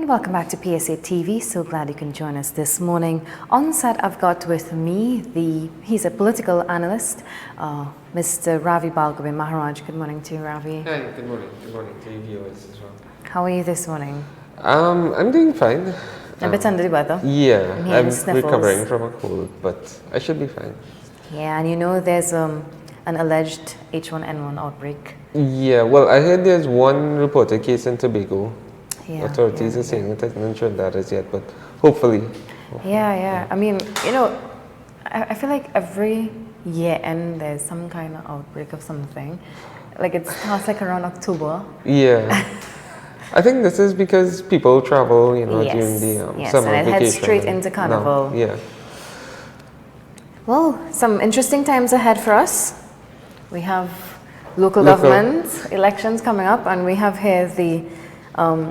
welcome back to PSA TV. So glad you can join us this morning. On set, I've got with me he's a political analyst, Mr. Ravi Balgobin. Maharaj, good morning to you, Ravi. Hi, good morning. Good morning to you viewers as well. How are you this morning? I'm doing fine. A bit under the weather. Yeah, I'm sniffles. recovering from a cold, but I should be fine. Yeah, and you know there's an alleged H1N1 outbreak. Yeah, well, I heard there's one reported case in Tobago. Yeah, Authorities are saying it hasn't shown that as yet, but hopefully. Yeah. I mean, you know, I feel like every year end there's some kind of outbreak of something. Like it starts like around October. Yeah. I think this is because people travel, during the summer and it vacation. heads straight into Carnival. No, yeah. Well, some interesting times ahead for us. We have local government elections coming up, and we have here the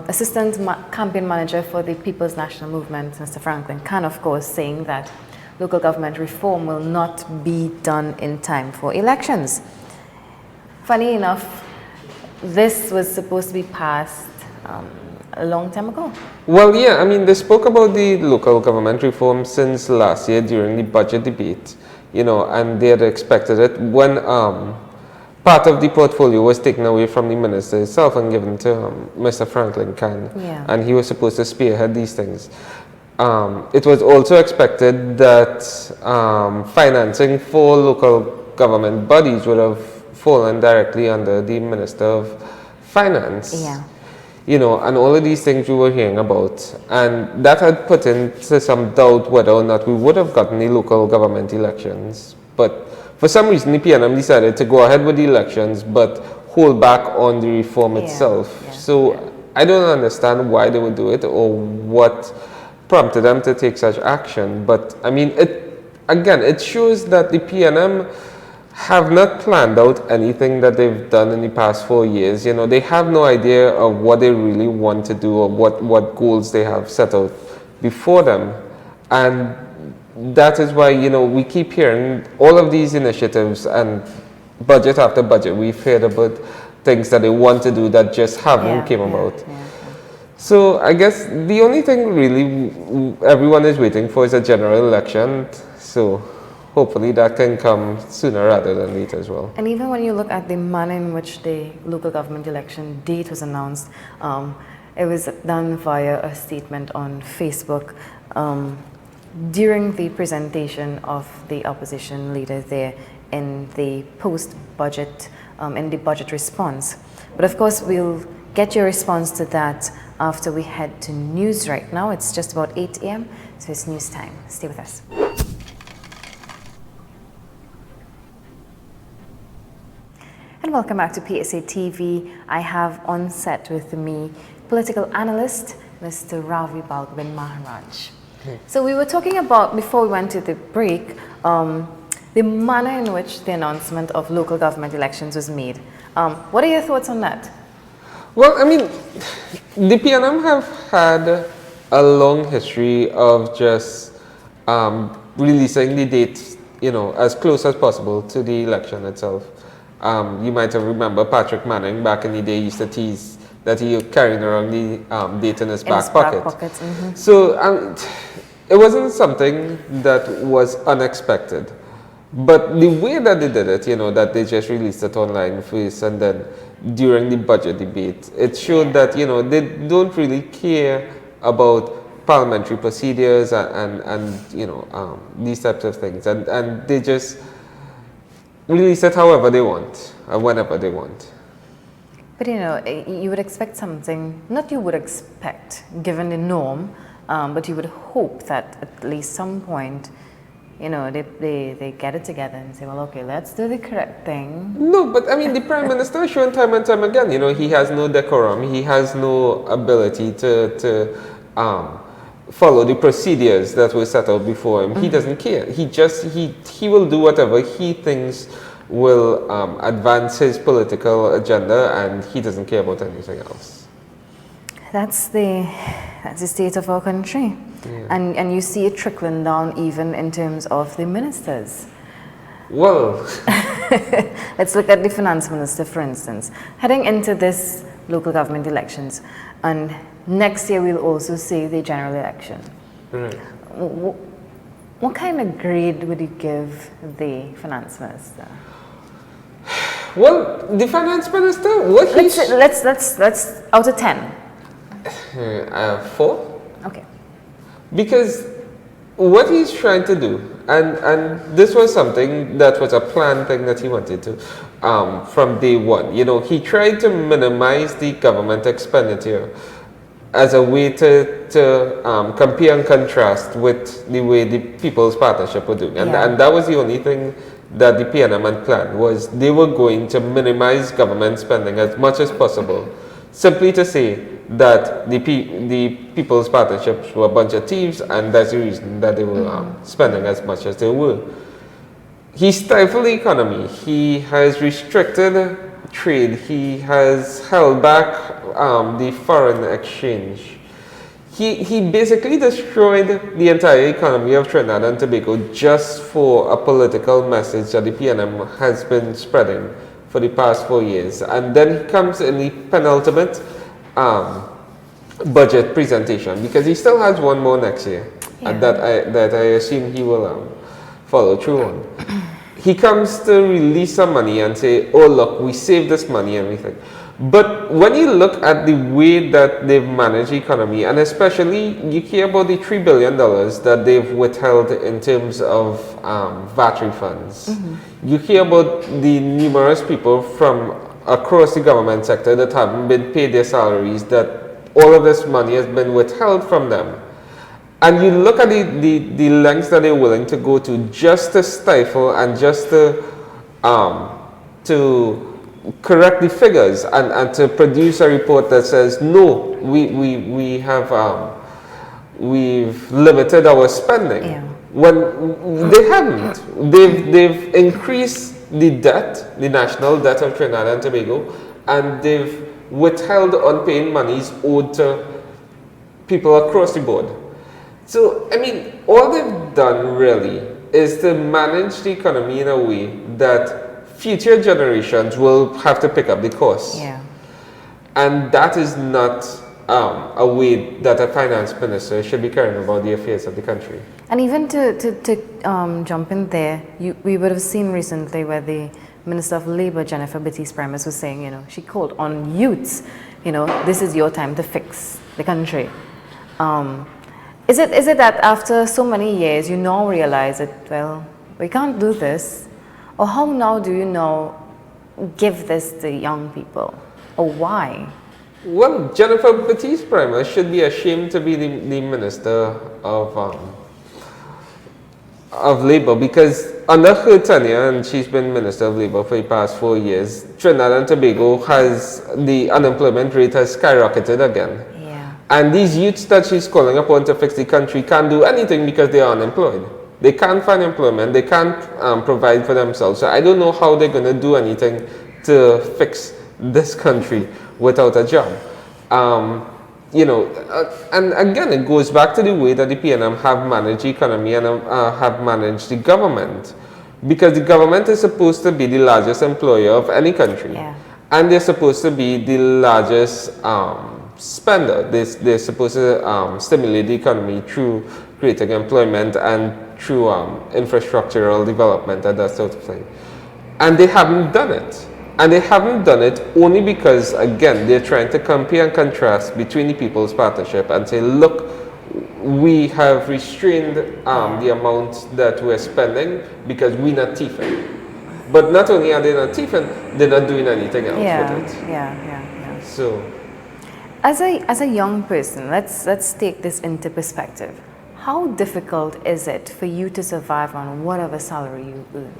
Assistant Campaign Manager for the People's National Movement, Mr. Franklin Khan, of course, saying that local government reform will not be done in time for elections. Funny enough, this was supposed to be passed a long time ago. Well, yeah, I mean, they spoke about the local government reform since last year during the budget debate, and they had expected it when part of the portfolio was taken away from the minister itself and given to Mr. Franklin Khan, and he was supposed to spearhead these things. It was also expected that financing for local government bodies would have fallen directly under the Minister of Finance. Yeah. And all of these things we were hearing about. And that had put into some doubt whether or not we would have gotten the local government elections. But for some reason, the PNM decided to go ahead with the elections, but hold back on the reform itself. So I don't understand why they would do it or what prompted them to take such action. But I mean, it shows that the PNM have not planned out anything that they've done in the past 4 years. They have no idea of what they really want to do or what goals they have set out before them. And that is why, we keep hearing all of these initiatives and budget after budget. We've heard about things that they want to do that just haven't came about. So I guess the only thing really everyone is waiting for is a general election. So hopefully that can come sooner rather than later as well. And even when you look at the manner in which the local government election date was announced, it was done via a statement on Facebook during the presentation of the opposition leader there in the post-budget, in the budget response. But of course, we'll get your response to that after we head to news right now. It's just about 8 a.m., so it's news time. Stay with us. And welcome back to PSA TV. I have on set with me political analyst, Mr. Ravi Balgobin Maharaj. So we were talking about, before we went to the break, the manner in which the announcement of local government elections was made. What are your thoughts on that? Well, I mean, the PNM have had a long history of just releasing the dates, as close as possible to the election itself. You might have remember Patrick Manning back in the day used to tease that he carried around the date in his back pocket. So it wasn't something that was unexpected. But the way that they did it, that they just released it online first and then during the budget debate, it showed that, they don't really care about parliamentary procedures and these types of things. And they just release it however they want, whenever they want. But you would expect something, not you would expect, given the norm, but you would hope that at least some point, they get it together and say, well, okay, let's do the correct thing. No, but I mean, the Prime Minister has shown time and time again, he has no decorum, he has no ability to follow the procedures that were set out before him. He doesn't care. He will do whatever he thinks will advance his political agenda, and he doesn't care about anything else. That's the state of our country. And you see it trickling down even in terms of the ministers. Well, let's look at the finance minister, for instance. Heading into this local government elections, and next year we'll also see the general election. Right. What kind of grade would you give the finance minister? Well, the finance minister, what Let's out of 10. 4. Okay. Because what he's trying to do, and this was something that was a planned thing that he wanted to, from day one. You know, he tried to minimize the government expenditure as a way to compare and contrast with the way the People's Partnership were doing. And that was the only thing that the PNM had planned, was they were going to minimize government spending as much as possible, simply to say that the People's Partnerships were a bunch of thieves, and that's the reason that they were spending as much as they were. He stifled the economy. He has restricted trade. He has held back the foreign exchange. He basically destroyed the entire economy of Trinidad and Tobago just for a political message that the PNM has been spreading for the past 4 years. And then he comes in the penultimate budget presentation, because he still has one more next year, and that I assume he will follow through on. He comes to release some money and say, oh look, we saved this money and everything. But when you look at the way that they've managed the economy, and especially you care about the $3 billion that they've withheld in terms of VAT refunds, you hear about the numerous people from across the government sector that haven't been paid their salaries, that all of this money has been withheld from them. And you look at the lengths that they're willing to go to just to stifle and just to correct the figures and to produce a report that says, no, we've limited our spending. When they haven't. They've increased the debt, the national debt of Trinidad and Tobago, and they've withheld unpaid monies owed to people across the board. So, I mean, all they've done really is to manage the economy in a way that future generations will have to pick up the cost. Yeah. And that is not a way that a finance minister should be caring about the affairs of the country. And even to jump in there, we would have seen recently where the Minister of Labour, Jennifer Primus, was saying, you know, she called on youths, you know, this is your time to fix the country. Is it that after so many years you now realize that, well, we can't do this? Or how now do you now give this to young people? Or why? Well, Jennifer Primus should be ashamed to be the Minister of Labour, because under her tenure, and she's been Minister of Labour for the past 4 years, Trinidad and Tobago the unemployment rate has skyrocketed again. Yeah. And these youths that she's calling upon to fix the country can't do anything because they are unemployed. They can't find employment, they can't provide for themselves. So I don't know how they're going to do anything to fix this country without a job. You know, and again, it goes back to the way that the PNM have managed the economy and have managed the government. Because the government is supposed to be the largest employer of any country. Yeah. And they're supposed to be the largest spender. They're supposed to stimulate the economy through creating employment and through infrastructural development and that sort of thing. And they haven't done it. And they haven't done it only because, again, they're trying to compare and contrast between the People's Partnership and say, look, we have restrained the amount that we're spending because we're not thieving. But not only are they not thieving, they're not doing anything else with it. Yeah. So, as a young person, let's take this into perspective. How difficult is it for you to survive on whatever salary you earn?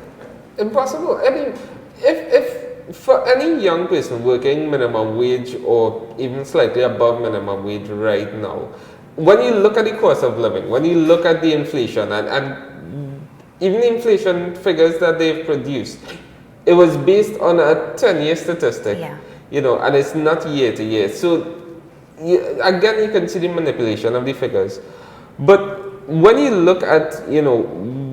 Impossible. I mean, if for any young person working minimum wage or even slightly above minimum wage right now, when you look at the cost of living, when you look at the inflation and even the inflation figures that they've produced, it was based on a 10-year statistic, you know, and it's not year to year. So again, you can see the manipulation of the figures. But when you look at,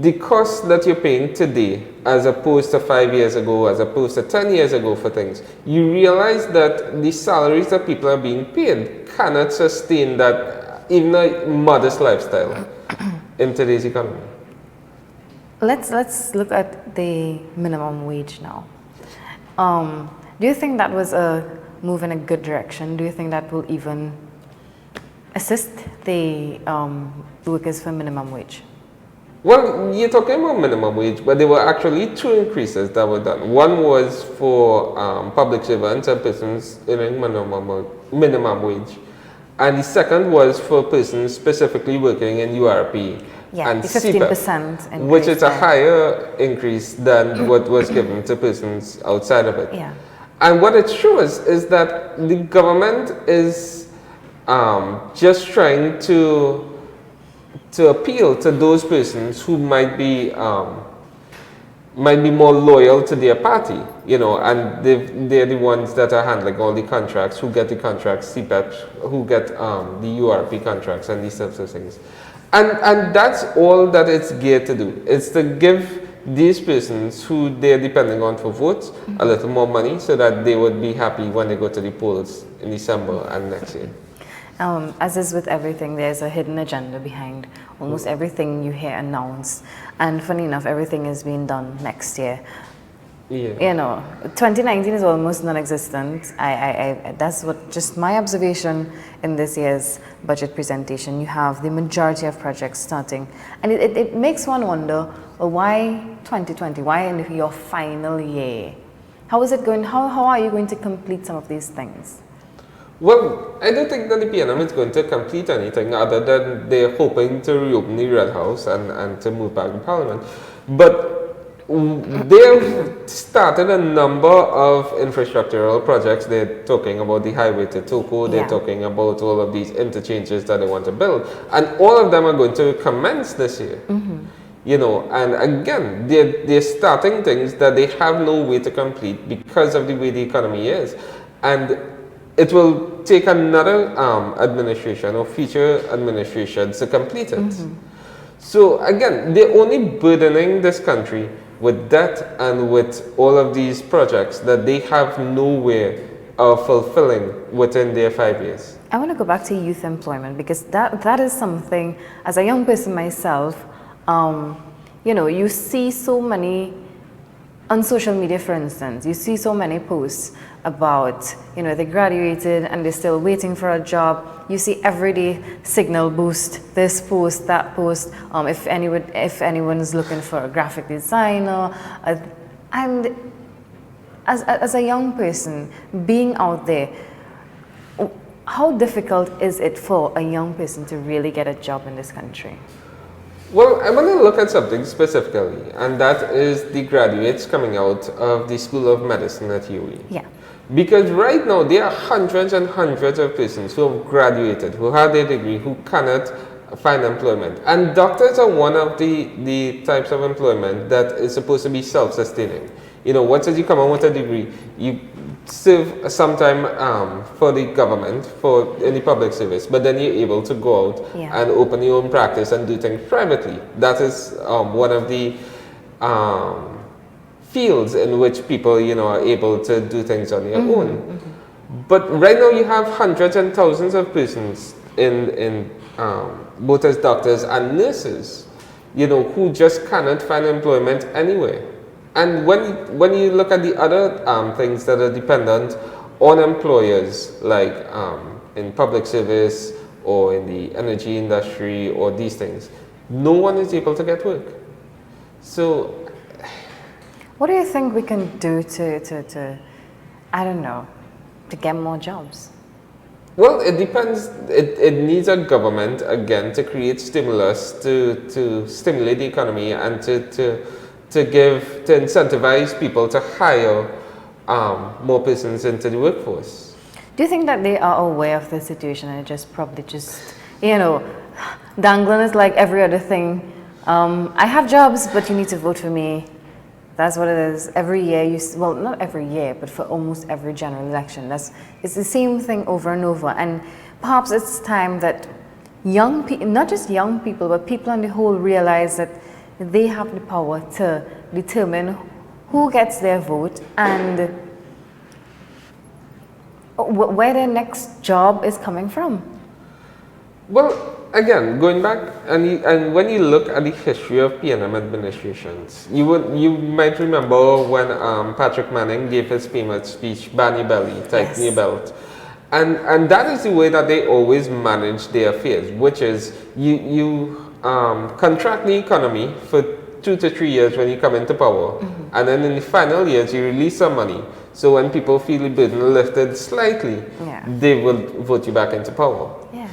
the cost that you're paying today as opposed to 5 years ago, as opposed to 10 years ago for things, you realize that the salaries that people are being paid cannot sustain that, even a modest lifestyle in today's economy. Let's look at the minimum wage now. Do you think that was a move in a good direction? Do you think that will even assist the workers for minimum wage? Well, you're talking about minimum wage, but there were actually two increases that were done. One was for public servants and persons earning minimum wage. And the second was for persons specifically working in URP and the CPEP, 15% increase, which is a higher increase than what was given to persons outside of it. Yeah. And what it shows is that the government is just trying to appeal to those persons who might be more loyal to their party, and they're the ones that are handling all the contracts, who get the contracts, CPEP, who get the URP contracts and these types of things. And that's all that it's geared to do. It's to give these persons who they're depending on for votes a little more money so that they would be happy when they go to the polls in December and next year. As is with everything, there's a hidden agenda behind almost everything you hear announced. And funny enough, everything is being done next year. Yeah. 2019 is almost non-existent. That's what just my observation in this year's budget presentation. You have the majority of projects starting, and it makes one wonder, well, why 2020? Why in your final year? How is it going? How are you going to complete some of these things? Well, I don't think that the PNM is going to complete anything other than they're hoping to reopen the Red House and to move back to Parliament. But they've started a number of infrastructural projects. They're talking about the highway to Toko, they're talking about all of these interchanges that they want to build, and all of them are going to commence this year. And again, they're starting things that they have no way to complete because of the way the economy is. And it will take another administration or future administrations to complete it. So again, they're only burdening this country with debt and with all of these projects that they have no way of fulfilling within their 5 years. I want to go back to youth employment, because that is something, as a young person myself, you see so many, on social media for instance, you see so many posts about, they graduated and they're still waiting for a job. You see every day signal boost, this post, that post, if anyone's looking for a graphic designer. And as a young person, being out there, how difficult is it for a young person to really get a job in this country? Well, I want to look at something specifically, and that is the graduates coming out of the School of Medicine at UWI. Yeah. Because right now, there are hundreds and hundreds of persons who have graduated, who have their degree, who cannot find employment. And doctors are one of the types of employment that is supposed to be self-sustaining. Once you come out with a degree, you serve some time for the government, in the public service, but then you're able to go out and open your own practice and do things privately. That is one of the fields in which people, are able to do things on their own. But right now you have hundreds and thousands of persons in both as doctors and nurses, who just cannot find employment anywhere. And when you look at the other things that are dependent on employers, like in public service or in the energy industry or these things, no one is able to get work. So, what do you think we can do to I don't know, to get more jobs? Well, it depends. It needs a government, again, to create stimulus to stimulate the economy and to incentivize people to hire more persons into the workforce. Do you think that they are aware of the situation and probably dangling is like every other thing? I have jobs, but you need to vote for me. That's what it is. Every year, not every year, but for almost every general election. It's the same thing over and over. And perhaps it's time that not just young people, but people on the whole realize that they have the power to determine who gets their vote and where their next job is coming from. Well, again, going back, and when you look at the history of PNM administrations, you might remember when Patrick Manning gave his famous speech, "Ban your belly, tighten your belt," and that is the way that they always manage their affairs, which is you contract the economy for 2 to 3 years when you come into power, and then in the final years you release some money. So when people feel the burden lifted slightly, they will vote you back into power. Yeah.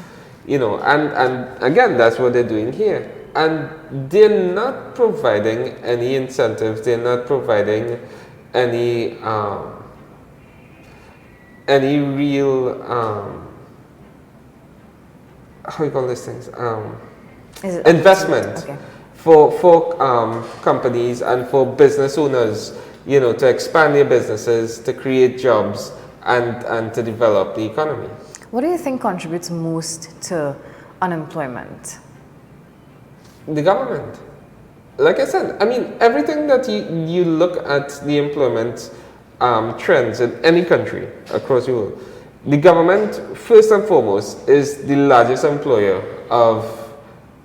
You know, and again, that's what they're doing here. And they're not providing any incentives. They're not providing any real how do you call these things? Investment for companies and for business owners. You know, to expand their businesses, to create jobs, and to develop the economy. What do you think contributes most to unemployment? The government. Like I said, I mean, everything that you look at the employment trends in any country across the world, the government, first and foremost, is the largest employer of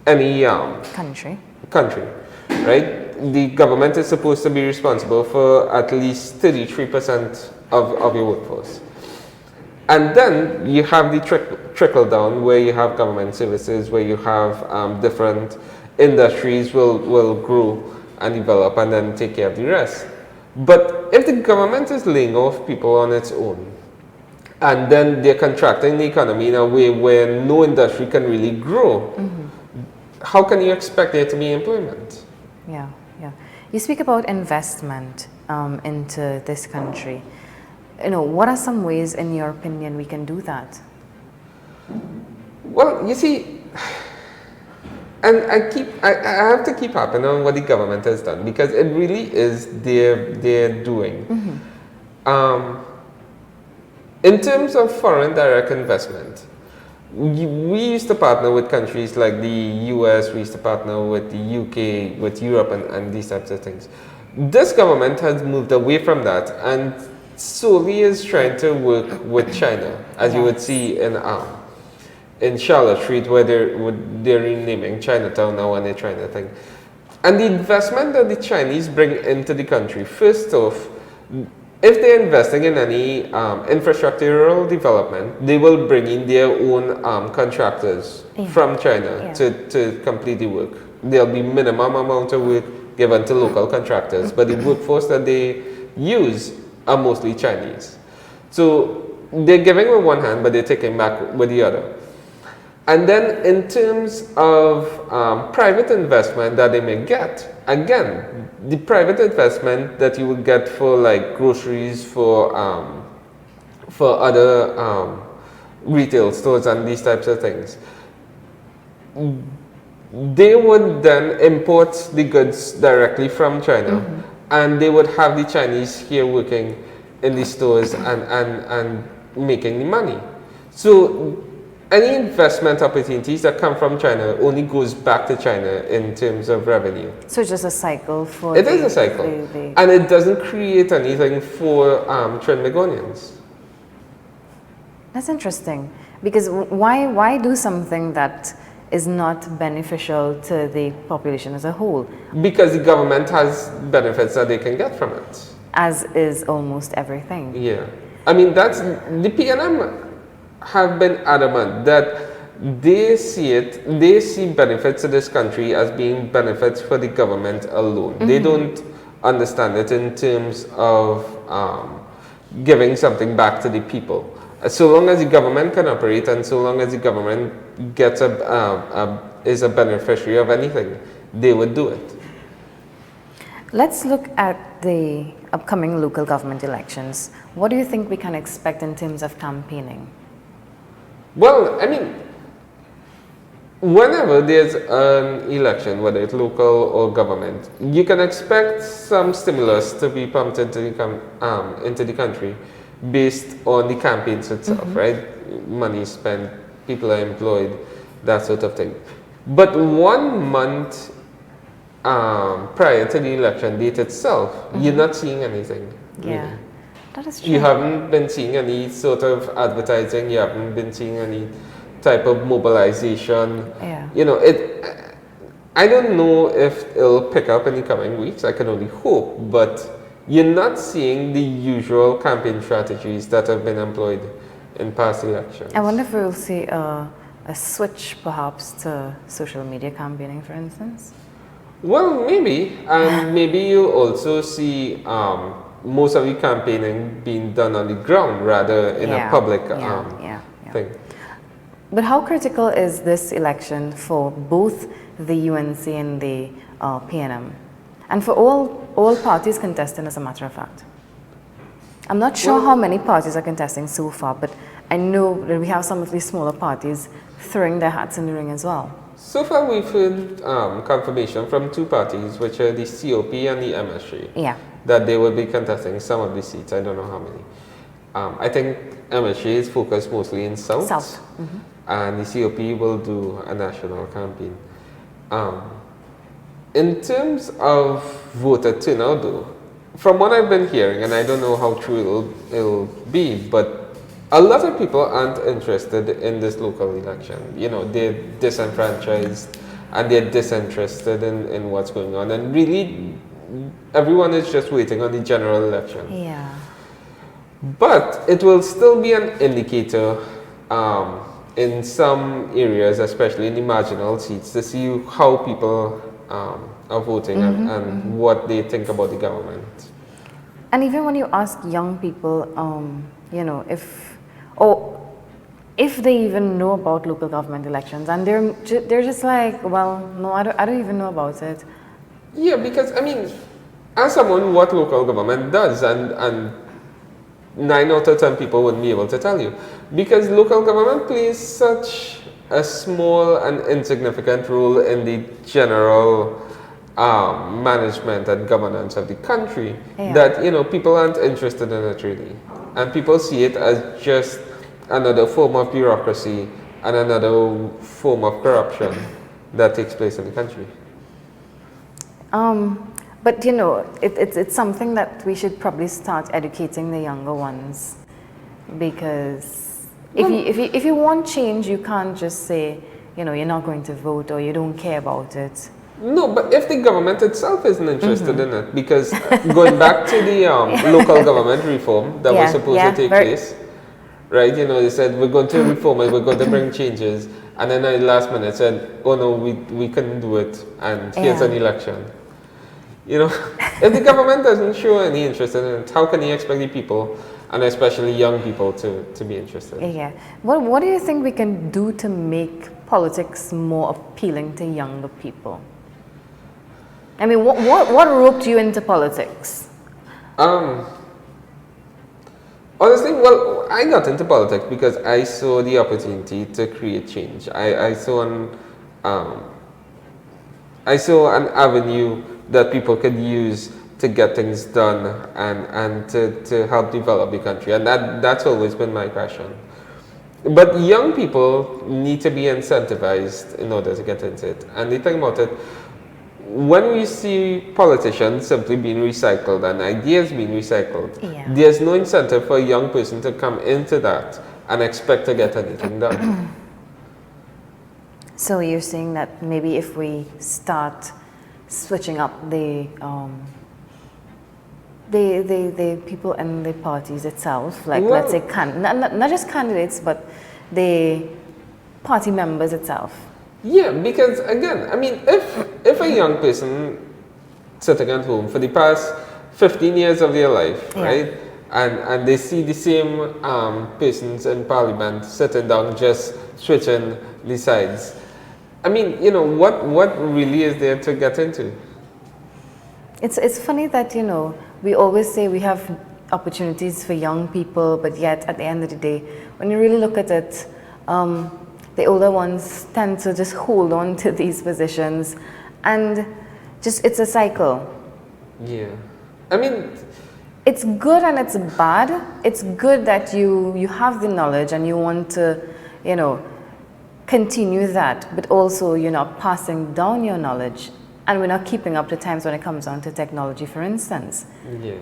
any country, right? The government is supposed to be responsible for at least 33% of your workforce. And then you have the trickle down, where you have government services, where you have different industries will grow and develop and then take care of the rest. But if the government is laying off people on its own, and then they're contracting the economy in a way where no industry can really grow, how can you expect there to be employment? Yeah. You speak about investment into this country. You know, what are some ways, in your opinion, we can do that? Well, you see, and I have to keep harping on what the government has done, because it really is their doing. In terms of foreign direct investment, we used to partner with countries like the US, we used to partner with the UK, with Europe, and these types of things. This government has moved away from that and solely is trying to work with China, as you would see in Charlotte Street, where they're renaming Chinatown now and they're trying to think. And the investment that the Chinese bring into the country, first off, if they're investing in any infrastructural development, they will bring in their own contractors from China to complete the work. There'll be minimum amount of work given to local contractors, but the workforce that they use are mostly Chinese. So they're giving with one hand, but they're taking back with the other. And then in terms of private investment that they may get, again, the private investment that you would get for like groceries, for other retail stores and these types of things, they would then import the goods directly from China, and they would have the Chinese here working in the stores and making the money. So any investment opportunities that come from China only goes back to China in terms of revenue. So it's just a cycle for It is a cycle. And it doesn't create anything for Trinbagonians. That's interesting. Because why do something that is not beneficial to the population as a whole? Because the government has benefits that they can get from it. As is almost everything. Yeah. I mean, the PNM have been adamant that they see benefits to this country as being benefits for the government alone. They don't understand it in terms of giving something back to the people. So long as the government can operate and so long as the government gets is a beneficiary of anything, they would do it. Let's look at the upcoming local government elections. What do you think we can expect in terms of campaigning? Well, I mean, whenever there's an election, whether it's local or government, you can expect some stimulus to be pumped into the country based on the campaigns itself, right? Money spent, people are employed, that sort of thing. But 1 month prior to the election date itself, you're not seeing anything. Yeah, really. that is true. You haven't been seeing any sort of advertising, you haven't been seeing any type of mobilization. Yeah. You know, I don't know if it'll pick up in the coming weeks, I can only hope, but you're not seeing the usual campaign strategies that have been employed in past elections. I wonder if we'll see a switch perhaps to social media campaigning, for instance. Well, maybe, and maybe you'll also see most of the campaigning being done on the ground rather in a public thing. But how critical is this election for both the UNC and the PNM? And for all parties contesting, as a matter of fact? I'm not sure how many parties are contesting so far, but I know that we have some of these smaller parties throwing their hats in the ring as well. So far, we've heard confirmation from 2 parties, which are the COP and the MSJ, that they will be contesting some of the seats. I don't know how many. I think MSJ is focused mostly in South. And the COP will do a national campaign. In terms of voter turnout, though, from what I've been hearing, and I don't know how true it'll be, but a lot of people aren't interested in this local election. You know, they're disenfranchised and they're disinterested in what's going on. And really, everyone is just waiting on the general election. Yeah. But it will still be an indicator in some areas, especially in the marginal seats, to see how people are voting and what they think about the government. And even when you ask young people, you know, if they even know about local government elections, and they're just like, well, no, I don't even know about it. Yeah, because I mean, as someone, what local government does, and 9 out of 10 people wouldn't be able to tell you, because local government plays such a small and insignificant role in the general management and governance of the country, that, you know, people aren't interested in it really, and people see it as just another form of bureaucracy and another form of corruption that takes place in the country. But you know, it's something that we should probably start educating the younger ones, because if you want change, you can't just say, you know, you're not going to vote or you don't care about it. No, but if the government itself isn't interested in it, because going back to the local government reform that was supposed to take place, right? You know, they said we're going to reform it, we're going to bring changes, and then at the last minute said, oh no, we couldn't do it, and here's an election. You know, if the government doesn't show any interest in it, how can you expect the people, and especially young people, to be interested? Yeah. What do you think we can do to make politics more appealing to younger people? I mean, what roped you into politics? Honestly, well, I got into politics because I saw the opportunity to create change. I saw an avenue that people could use to get things done and to help develop the country, and that's always been my passion. But young people need to be incentivized in order to get into it. And the thing about it, when we see politicians simply being recycled and ideas being recycled, there's no incentive for a young person to come into that and expect to get anything done. So you're saying that maybe if we start switching up the people and the parties itself, like let's say not just candidates, but the party members itself. Yeah, because again, I mean, if a young person sitting at home for the past 15 years of their life, right, and they see the same persons in parliament sitting down just switching the sides, I mean, you know, what really is there to get into? It's funny that, you know, we always say we have opportunities for young people, but yet at the end of the day, when you really look at it, the older ones tend to just hold on to these positions, and just it's a cycle. Yeah, I mean, it's good and it's bad. It's good that you have the knowledge and you want to, you know, continue that, but also you're not passing down your knowledge, and we're not keeping up to times when it comes down to technology, for instance. Yeah.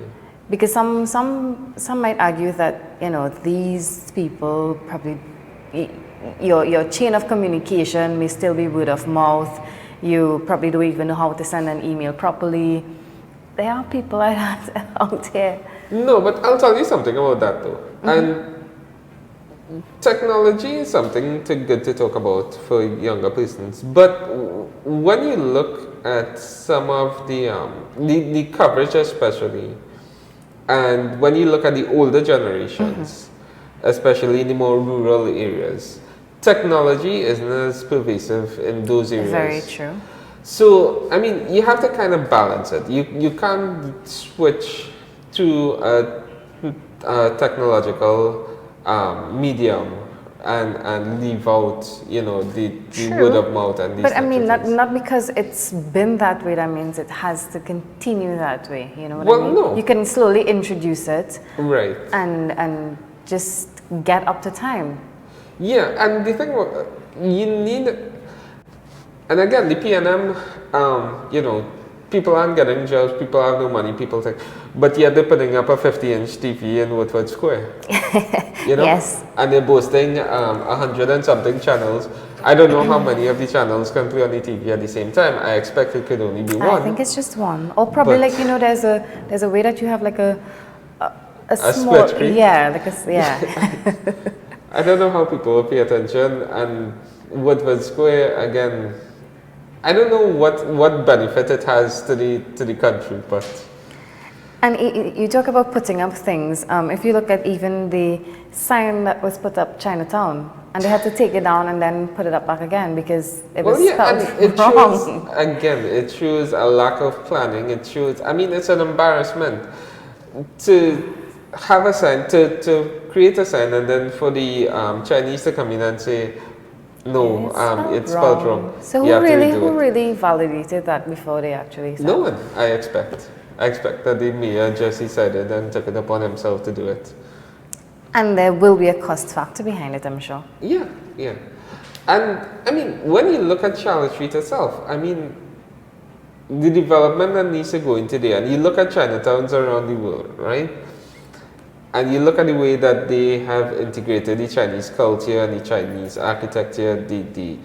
Because some might argue that, you know, these people probably, your chain of communication may still be word of mouth. You probably don't even know how to send an email properly. There are people like that out here. No, but I'll tell you something about that though. And technology is something good to talk about for younger persons. But when you look at some of the coverage especially, and when you look at the older generations, especially in the more rural areas, technology isn't as pervasive in those areas. Very true. So, I mean, you have to kind of balance it. You can't switch to a technological medium and leave out, you know, the word of mouth and these. But I mean, things. not because it's been that way, that means it has to continue that way. You know what Well, I mean? no. You can slowly introduce it, Right. and just get up to time. Yeah, and the thing, you need, and again, the PNM, you know, people aren't getting jobs, people have no money, people think, but yet they're putting up a 50-inch TV in Woodford Square. You know? Yes. And they're boasting 100 and something channels. I don't know how many of the channels can play on the TV at the same time. I expect it could only be one. I think it's just one, or probably But- like, you know, there's a way that you have like a small, split screen? yeah, like yeah. I don't know how people will pay attention, and Woodford Square, again, I don't know what benefit it has to the country, but... And you talk about putting up things. If you look at even the sign that was put up Chinatown, and they had to take it down and then put it up back again because it was spelled and it wrong. shows, again, it shows a lack of planning. It shows, I mean, it's an embarrassment to have a sign, to create a sign, and then for the Chinese to come in and say, no, it's spelled wrong. So You have to redo who it. really validated that before they actually said? No one, I expect. I expect that the mayor just decided and took it upon himself to do it. And there will be a cost factor behind it, I'm sure. Yeah, yeah. And, I mean, when you look at Charlotte Street itself, I mean, the development that needs to go into there, and you look at Chinatowns around the world, right? And you look at the way that they have integrated the Chinese culture and the Chinese architecture, the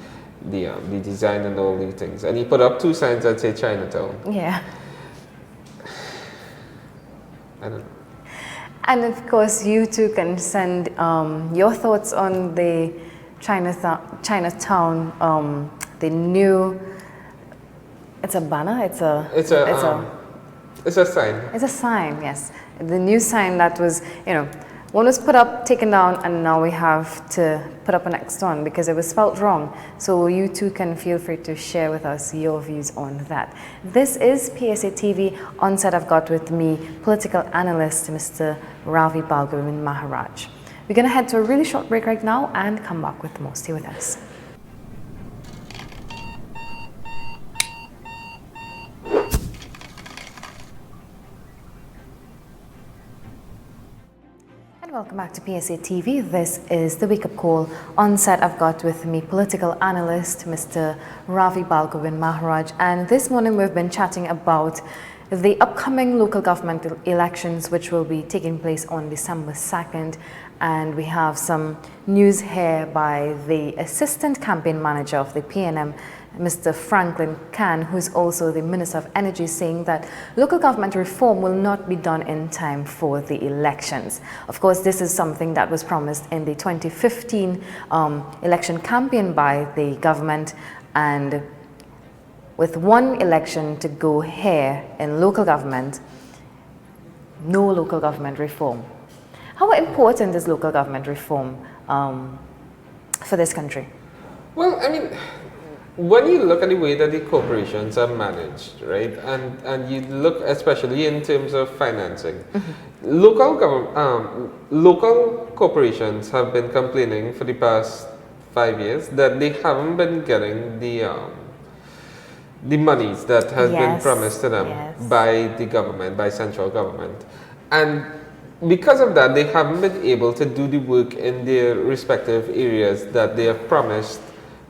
design and all these things. And you put up two signs that say Chinatown. Yeah. I don't know. And of course, you too can send your thoughts on the Chinatown, the new. It's a banner. It's a sign. It's a sign. Yes, the new sign that was, you know, one was put up, taken down, and now we have to put up a next one because it was spelled wrong. So you too can feel free to share with us your views on that. This is PSA TV. On set, I've got with me political analyst Mr. Ravi Balgobin Maharaj. We're going to head to a really short break right now and come back with more. Stay with us. Welcome back to PSA TV. This is the Wake Up Call. On set, I've got with me political analyst Mr. Ravi Balgobin Maharaj, and this morning we've been chatting about the upcoming local government elections, which will be taking place on December 2nd. And we have some news here by the assistant campaign manager of the PNM, Mr. Franklin Khan, who's also the Minister of Energy, saying that local government reform will not be done in time for the elections. Of course, this is something that was promised in the 2015 election campaign by the government, and with one election to go here in local government, no local government reform. How important is local government reform for this country? Well, I mean, when you look at the way that the corporations are managed, right, and you look especially in terms of financing, local corporations have been complaining for the past 5 years that they haven't been getting the monies that has been promised to them by the government, by central government, and because of that, they haven't been able to do the work in their respective areas that they have promised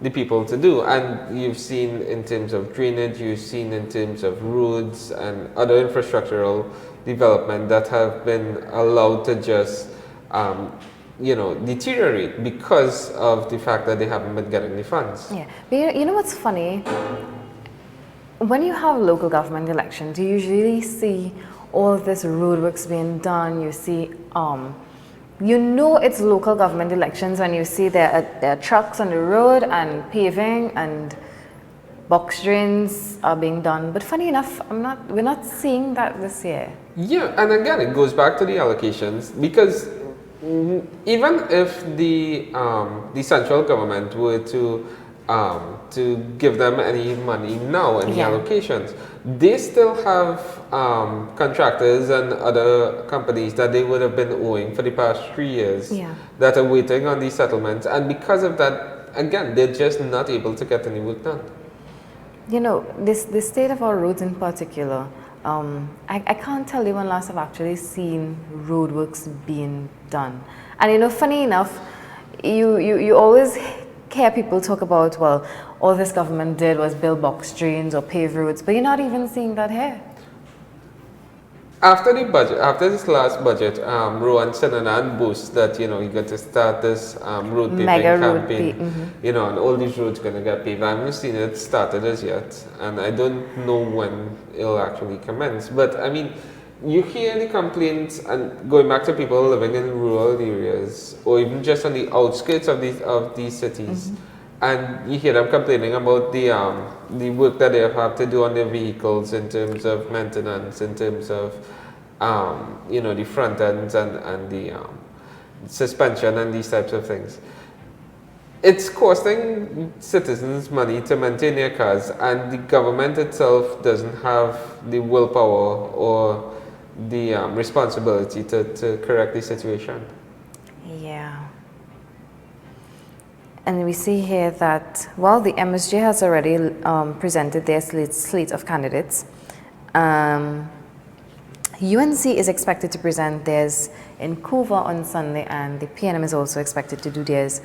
the people to do. And you've seen in terms of drainage, you've seen in terms of roads and other infrastructural development that have been allowed to just, deteriorate because of the fact that they haven't been getting the funds. Yeah, but you know what's funny? When you have local government elections, you usually see all of this roadworks being done. You see, you know it's local government elections when you see there are trucks on the road and paving and box drains are being done. But funny enough, we're not seeing that this year. Yeah, and again, it goes back to the allocations because even if the central government were to give them any money now in the allocations, they still have contractors and other companies that they would have been owing for the past 3 years that are waiting on these settlements, and because of that, again, they're just not able to get any work done. You know, the state of our roads in particular, I can't tell you when last I've actually seen roadworks being done. And you know, funny enough, you always hear people talk about, well, all this government did was build box drains or pave roads, but you're not even seeing that here. After this last budget, Rowan Sinanan boasts that, you're going to start this road paving campaign, and all these roads going to get paved. I haven't seen it started as yet, and I don't know when it'll actually commence. But I mean, you hear the complaints, and going back to people living in rural areas, or even just on the outskirts of these cities, and you hear them complaining about the work that they have to do on their vehicles in terms of maintenance, in terms of the front ends and the suspension and these types of things. It's costing citizens money to maintain their cars, and the government itself doesn't have the willpower or the responsibility to correct the situation. Yeah. And we see here that, well, the MSJ has already presented their slate of candidates. UNC is expected to present theirs in Couva on Sunday, and the PNM is also expected to do theirs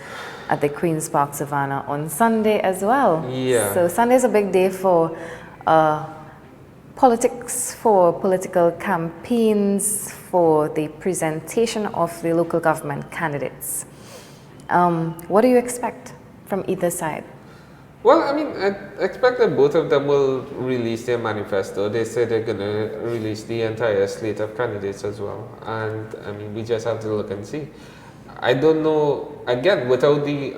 at the Queen's Park Savannah on Sunday as well. Yeah. So Sunday is a big day for politics, for political campaigns, for the presentation of the local government candidates. What do you expect from either side? Well, I mean, I expect that both of them will release their manifesto. They say they're going to release the entire slate of candidates as well. And, I mean, we just have to look and see. I don't know, again, without the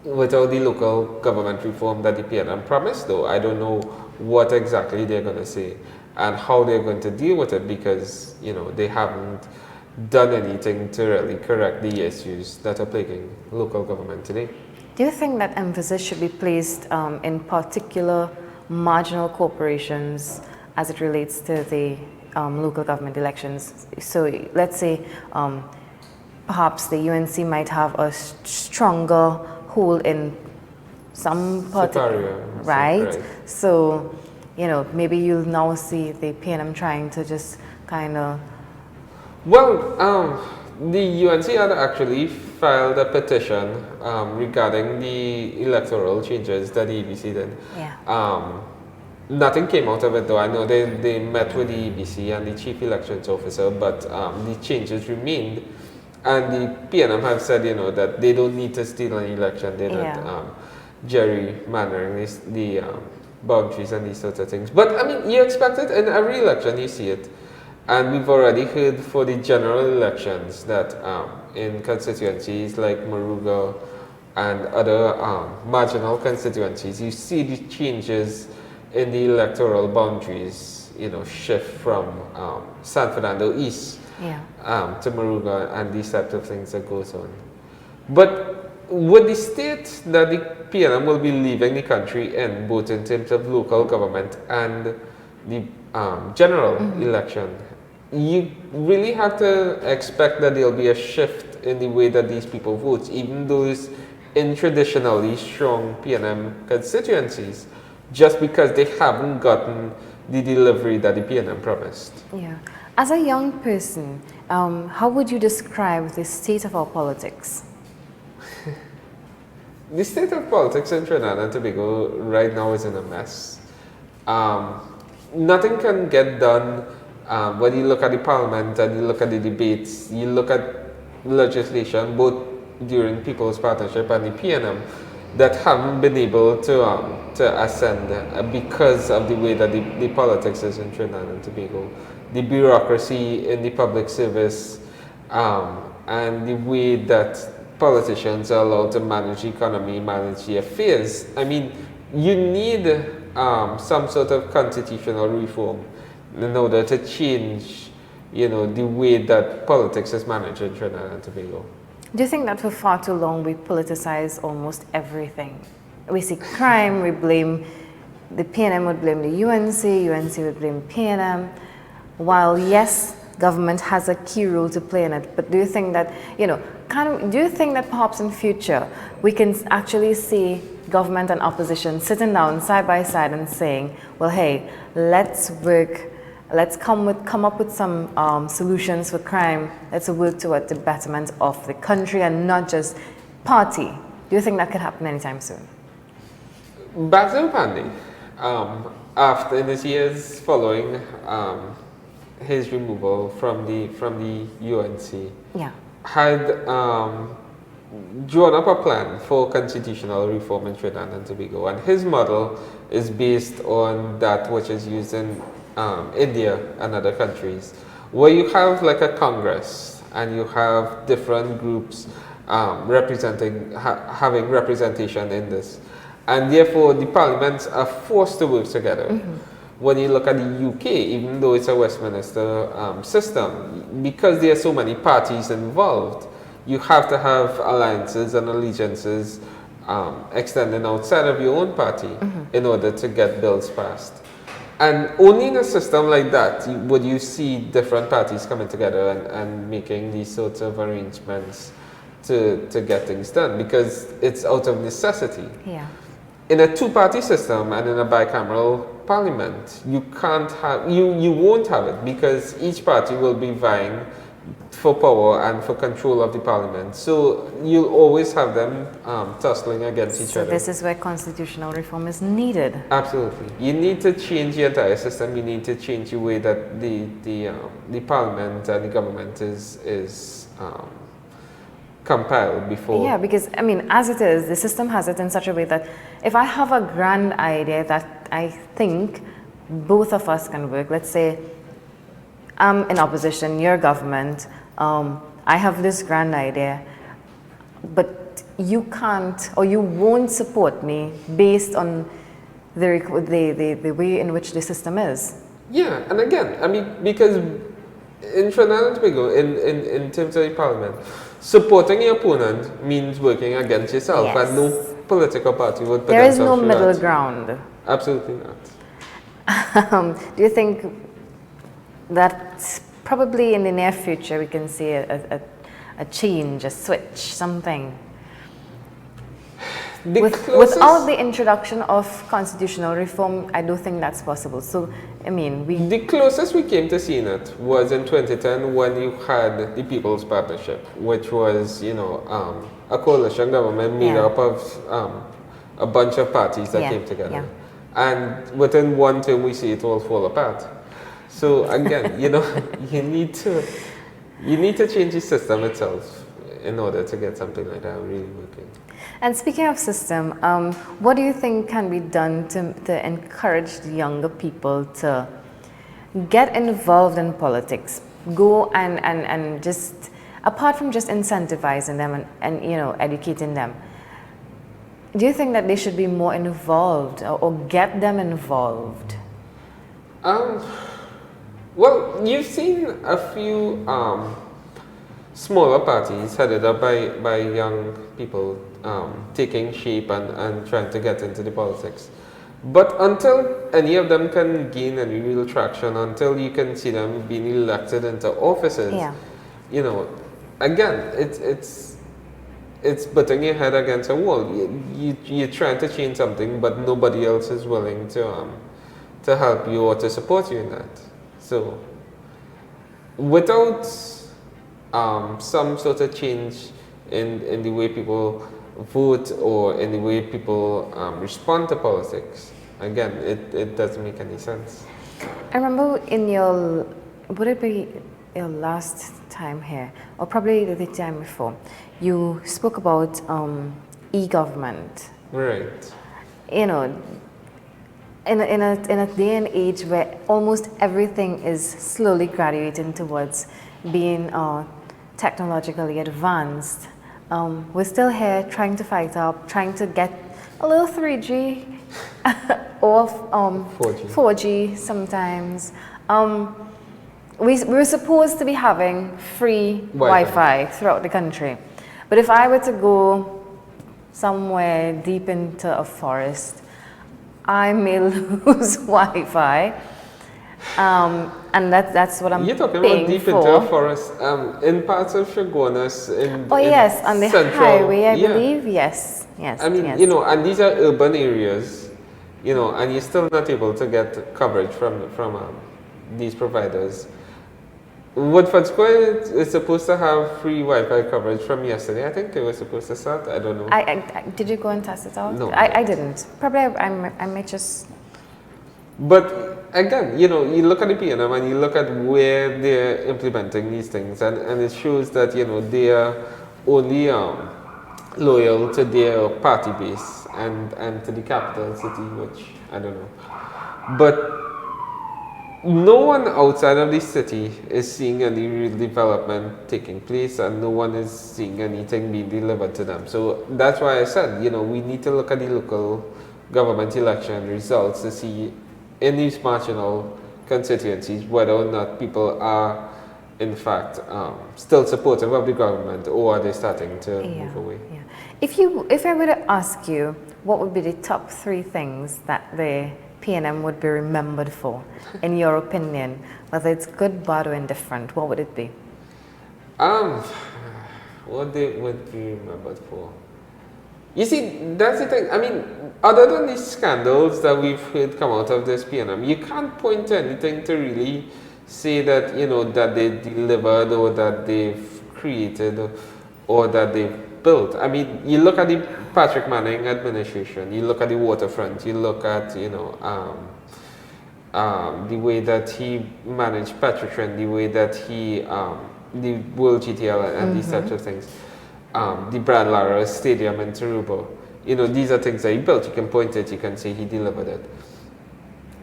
local government reform that the PNM promised, though, I don't know what exactly they're going to say and how they're going to deal with it, because, they haven't done anything to really correct the issues that are plaguing local government today. Do you think that emphasis should be placed in particular marginal corporations as it relates to the local government elections? So let's say perhaps the UNC might have a stronger hold in some particular, right? So, maybe you'll now see the PNM trying to just kind of... Well, the UNC had actually filed a petition regarding the electoral changes that the EBC did. Yeah. Nothing came out of it, though. I know they met with the EBC and the Chief Elections Officer, but the changes remained. And the PNM have said, that they don't need to steal an election. They're not gerrymandering the boundaries and these sorts of things. But, I mean, you expect it in every election, you see it. And we've already heard for the general elections that in constituencies like Maruga and other marginal constituencies, you see the changes in the electoral boundaries, shift from San Fernando East to Maruga and these types of things that goes on. But would the state that the PNM will be leaving the country in, both in terms of local government and the general election, you really have to expect that there'll be a shift in the way that these people vote, even those in traditionally strong PNM constituencies, just because they haven't gotten the delivery that the PNM promised. Yeah. As a young person, how would you describe the state of our politics? The state of politics in Trinidad and Tobago right now is in a mess. Um, Nothing can get done when you look at the parliament and you look at the debates, you look at legislation, both during People's Partnership and the PNM, that haven't been able to ascend because of the way that the politics is in Trinidad and Tobago. The bureaucracy in the public service, and the way that politicians are allowed to manage the economy, manage the affairs. I mean, you need some sort of constitutional reform in order to change, the way that politics is managed in Trinidad and Tobago. Do you think that for far too long we politicize almost everything? We see crime, we blame the PNM would blame the UNC, UNC would blame PNM. While yes, government has a key role to play in it, but do you think that, do you think that perhaps in future we can actually see government and opposition sitting down side by side and saying, well, hey, let's work, let's come up with some solutions for crime, let's work toward the betterment of the country and not just party? Do you think that could happen anytime soon? Basil Pandey, after in his years following his removal from the UNC, yeah, had drawn up a plan for constitutional reform in Trinidad and Tobago, and his model is based on that which is used in India and other countries, where you have like a Congress and you have different groups having representation in this, and therefore the parliaments are forced to work together. Mm-hmm. When you look at the UK, even though it's a Westminster system, because there are so many parties involved, you have to have alliances and allegiances extending outside of your own party in order to get bills passed. And only in a system like that would you see different parties coming together and making these sorts of arrangements to get things done, because it's out of necessity. Yeah. In a two-party system and in a bicameral parliament, you won't have it, because each party will be vying for power and for control of the parliament. So you'll always have them tussling against each other. So this is where constitutional reform is needed. Absolutely. You need to change the entire system. You need to change the way that the parliament and the government is compiled before. Yeah, because I mean, as it is, the system has it in such a way that if I have a grand idea that I think both of us can work, let's say I'm in opposition, you're government, I have this grand idea, but you can't or you won't support me based on the way in which the system is. Yeah, and again, I mean, because in Trinidad and Tobago, in terms of the parliament, supporting your opponent means working against yourself, yes. And no political party would put there is no middle that. Ground. Absolutely not. Do you think that probably in the near future we can see a change, a switch, something? Without the introduction of constitutional reform, I don't think that's possible. So, I mean, the closest we came to seeing it was in 2010 when you had the People's Partnership, which was, a coalition government made up of a bunch of parties that came together. Yeah. And within one term, we see it all fall apart. So again, you need to change the system itself in order to get something like that really working. And speaking of system, what do you think can be done to encourage the younger people to get involved in politics? Go and just, apart from just incentivizing them and educating them, do you think that they should be more involved or get them involved? Well, you've seen a few smaller parties headed up by young people taking shape and trying to get into the politics. But until any of them can gain any real traction, until you can see them being elected into offices, again, it's butting your head against a wall. You're trying to change something, but nobody else is willing to help you or to support you in that. So, without some sort of change in the way people vote or in the way people respond to politics. Again, it doesn't make any sense. I remember in your, would it be your last time here, or probably the time before, you spoke about e-government. Right. You know, in a day and age where almost everything is slowly graduating towards being technologically advanced, we're still here trying to fight up, trying to get a little 3G or 4G sometimes. We were supposed to be having free Wi-Fi throughout the country. But if I were to go somewhere deep into a forest, I may lose Wi-Fi. And that's what I'm paying for. You're talking about deep into a forest. In parts of Shogunas, yes, on the central, highway, I believe. Yes. I mean, and these are urban areas, and you're still not able to get coverage from these providers. Woodford Square is supposed to have free Wi-Fi coverage from yesterday. I think they were supposed to start. I don't know. Did you go and test it out? No. I didn't. Probably I might just... But again, you look at the PNM and you look at where they're implementing these things, and it shows that, they are only loyal to their party base and to the capital city, which I don't know. But no one outside of the city is seeing any real development taking place, and no one is seeing anything being delivered to them. So that's why I said, we need to look at the local government election results to see in these marginal constituencies whether or not people are in fact still supportive of the government, or are they starting to move away. Yeah. If I were to ask you, what would be the top 3 things that the PNM would be remembered for, in your opinion, whether it's good, bad, or indifferent, what would it be? What they would be remembered for? You see, that's the thing. I mean, other than these scandals that we've heard come out of this PNM, you can't point to anything to really say that, that they delivered, or that they've created, or that they've built. I mean, you look at the Patrick Manning administration, you look at the waterfront, you look at, the way that he managed Petrotrin, the way that he, the World GTL and these types of things. The Brad Lara Stadium in Tarubo. These are things that he built. You can point it, you can say he delivered it.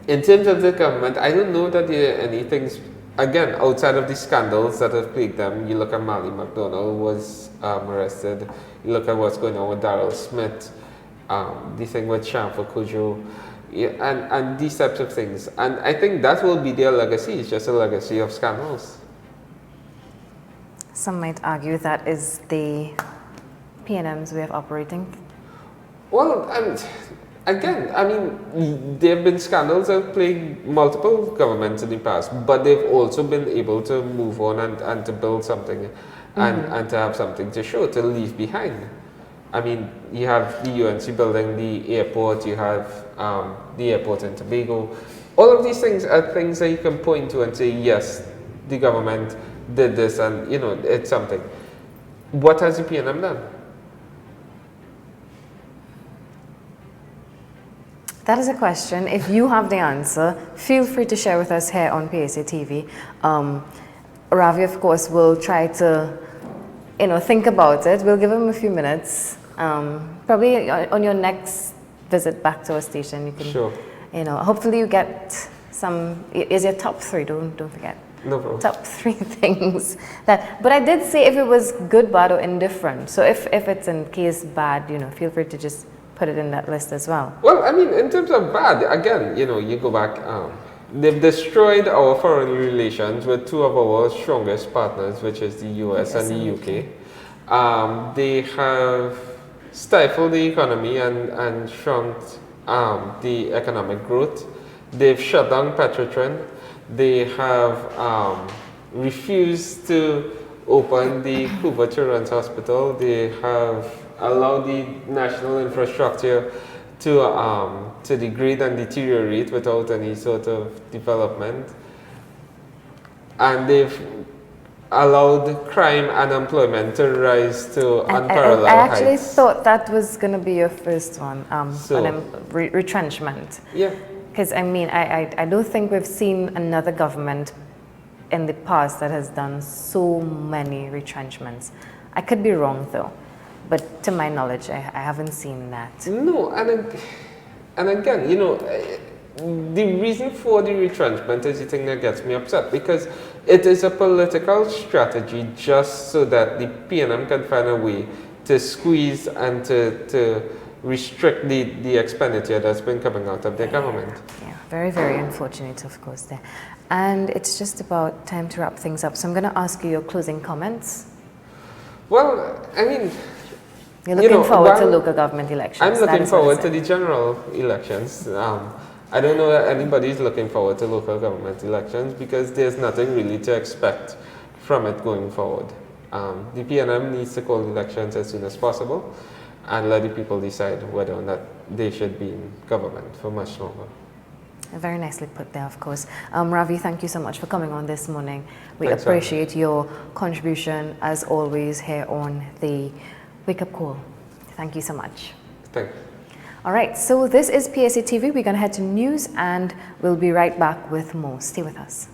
In terms of the government, I don't know that there are any things, again, outside of the scandals that have plagued them. You look at Mally McDonald was arrested. You look at what's going on with Darrell Smith, the thing with Shamfa Kojo, and these types of things. And I think that will be their legacy. It's just a legacy of scandals. Some might argue that is the PNM's way of operating. Well, again, I mean, there have been scandals that have plagued multiple governments in the past, but they've also been able to move on and to build something and to have something to show, to leave behind. I mean, you have the UNC building the airport, you have the airport in Tobago. All of these things are things that you can point to and say, yes, the government did this, and it's something. What has the PNM done? That is a question. If you have the answer, feel free to share with us here on PSA TV. Ravi, of course, will try to, think about it. We'll give him a few minutes. Probably on your next visit back to our station, you can, sure. Hopefully you get some. Is your top 3? Don't forget. No problem. Top 3 things that. But I did say if it was good, bad, or indifferent. So if it's in case bad, feel free to just put it in that list as well. Well, I mean, in terms of bad, again, you go back, they've destroyed our foreign relations with 2 of our strongest partners, which is the US and the UK. They have stifled the economy and shrunk the economic growth. They've shut down Petrotrin. They have refused to open the Hoover Children's Hospital. They have allowed the national infrastructure to degrade and deteriorate without any sort of development. And they've allowed crime and unemployment to rise to unparalleled I actually heights. thought that was going to be your first one, So- retrenchment. Yeah. Because I mean, I don't think we've seen another government in the past that has done so many retrenchments. I could be wrong though, but to my knowledge, I haven't seen that. No, and again, you know, the reason for the retrenchment is the thing that gets me upset, because it is a political strategy just so that the PNM can find a way to squeeze and to restrict the expenditure that's been coming out of their government. Yeah, very, very unfortunate, of course, there. And it's just about time to wrap things up. So I'm going to ask you your closing comments. Well, I mean, You're looking you know, forward to while local government elections. I'm That looking is what forward it to is. the general elections. I don't know that anybody's looking forward to local government elections because there's nothing really to expect from it going forward. The PNM needs to call elections as soon as possible and let the people decide whether or not they should be in government for much longer. Very nicely put there, of course. Ravi, thank you so much for coming on this morning. We Thanks, appreciate your contribution, as always, here on the Wake Up Call. Thank you so much. Thank you. All right, so this is PSA TV. We're going to head to news and we'll be right back with more. Stay with us.